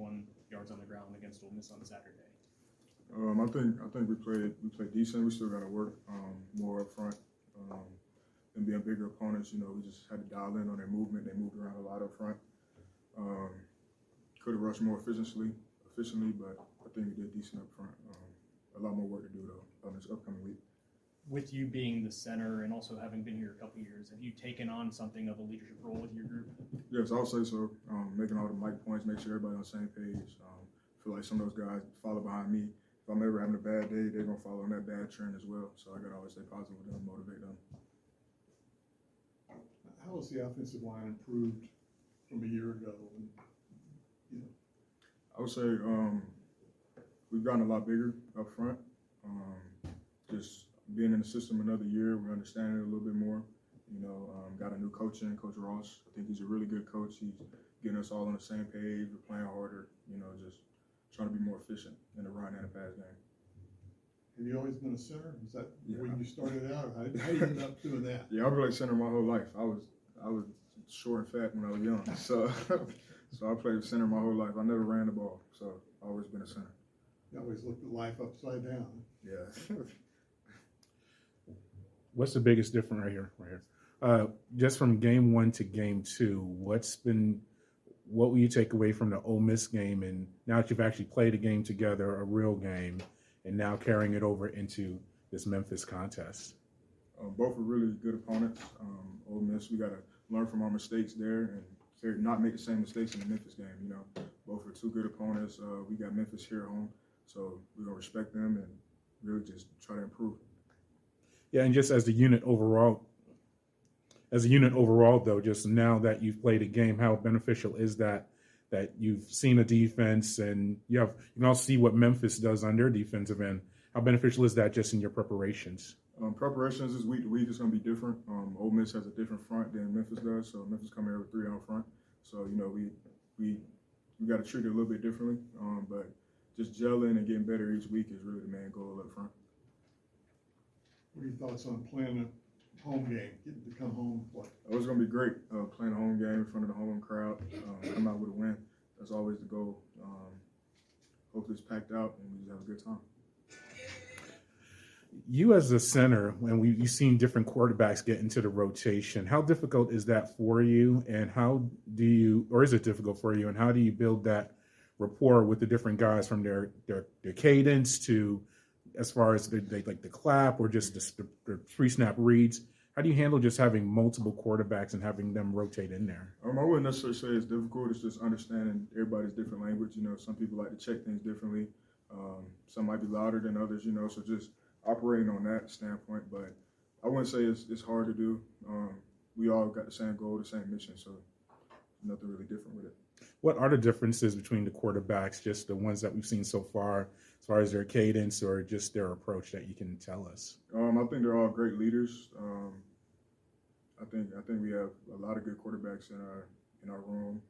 141 yards on the ground against Ole Miss on Saturday? I think we played decent. We still got to work more up front. And being bigger opponents, you know, we just had to dial in on their movement. They moved around a lot up front. Could have rushed more efficiently, but I think we did decent up front. A lot more work to do though on this upcoming week. With you being the center and also having been here a couple of years, have you taken on something of a leadership role with your group? Yes, I'll say so. Making all the mic points, make sure everybody on the same page. Feel like some of those guys follow behind me. If I'm ever having a bad day, they're gonna follow on that bad trend as well. So I gotta always stay positive with them, motivate them. How has the offensive line improved from a year ago? And, you know, I would say we've gotten a lot bigger up front. Just being in the system another year, we're understanding it a little bit more. You know, got a new coach in, Coach Ross. I think he's a really good coach. He's getting us all on the same page. We're playing harder, you know, just trying to be more efficient in the run and the pass game. have you always been a center? Was that Yeah. when you started out? How did you end up doing that? Yeah, I've played center my whole life. I was short and fat when I was young, so so I played center my whole life. I never ran the ball, so I've always been a center. You always looked at life upside down. Yeah. What's the biggest difference right here? Just from game 1 to game 2, what will you take away from the Ole Miss game? And now that you've actually played a game together, a real game, and now carrying it over into this Memphis contest? Both are really good opponents. Ole Miss, we got to learn from our mistakes there and not make the same mistakes in the Memphis game. You know, both are two good opponents. We got Memphis here at home, so we're gonna respect them and really just try to improve. Yeah, and just as a unit overall, though, just now that you've played a game, how beneficial is that you've seen a defense and you can also see what Memphis does on their defensive end? How beneficial is that just in your preparations? Preparations is week to week is going to be different. Ole Miss has a different front than Memphis does, so Memphis come here with 3 down front. So you know we got to treat it a little bit differently, but just gelling and getting better each week is really the main goal up front. What are your thoughts on playing a home game, getting to come home and play? It was going to be great playing a home game in front of the home crowd, come out with a win. That's always the goal. Hopefully it's packed out and we just have a good time. You as a center, when you've seen different quarterbacks get into the rotation, how difficult is that for you? And is it difficult for you? And how do you build that rapport with the different guys from their cadence to as far as they like the clap or just the pre-snap reads? How do you handle just having multiple quarterbacks and having them rotate in there? I wouldn't necessarily say it's difficult. It's just understanding everybody's different language. You know, some people like to check things differently. Some might be louder than others, you know, so just operating on that standpoint. But I wouldn't say it's hard to do. We all got the same goal, the same mission, so nothing really different with it. What are the differences between the quarterbacks, just the ones that we've seen so far, as far as their cadence or just their approach that you can tell us? I think they're all great leaders. I think we have a lot of good quarterbacks in our room.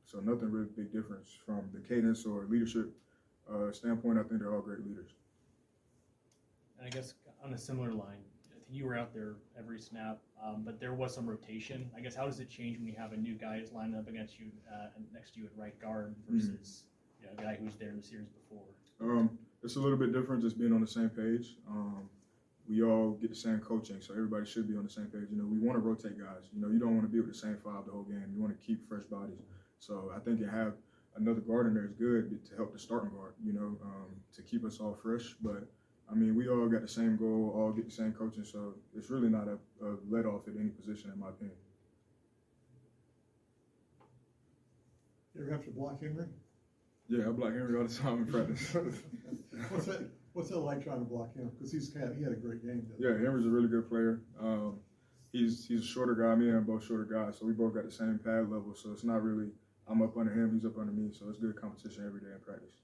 So nothing really big difference from the cadence or leadership standpoint. I think they're all great leaders. And I guess on a similar line, I think you were out there every snap, but there was some rotation. I guess how does it change when you have a new guy who's lined up against you next to you at right guard versus a guy who's there in the series before? It's a little bit different just being on the same page. We all get the same coaching, so everybody should be on the same page. You know, we want to rotate guys. You know, you don't want to be with the same 5 the whole game. You want to keep fresh bodies. So I think to have another guard in there is good to help the starting guard, you know, to keep us all fresh. But I mean, we all got the same goal, all get the same coaching, so it's really not a let off at any position, in my opinion. You ever have to block Henry? Yeah, I block Henry all the time in practice. What's that like trying to block him? Because he had a great game. Yeah, Henry's a really good player. He's a shorter guy. Me and him both shorter guys, so we both got the same pad level. So it's not really I'm up under him, he's up under me. So it's good competition every day in practice.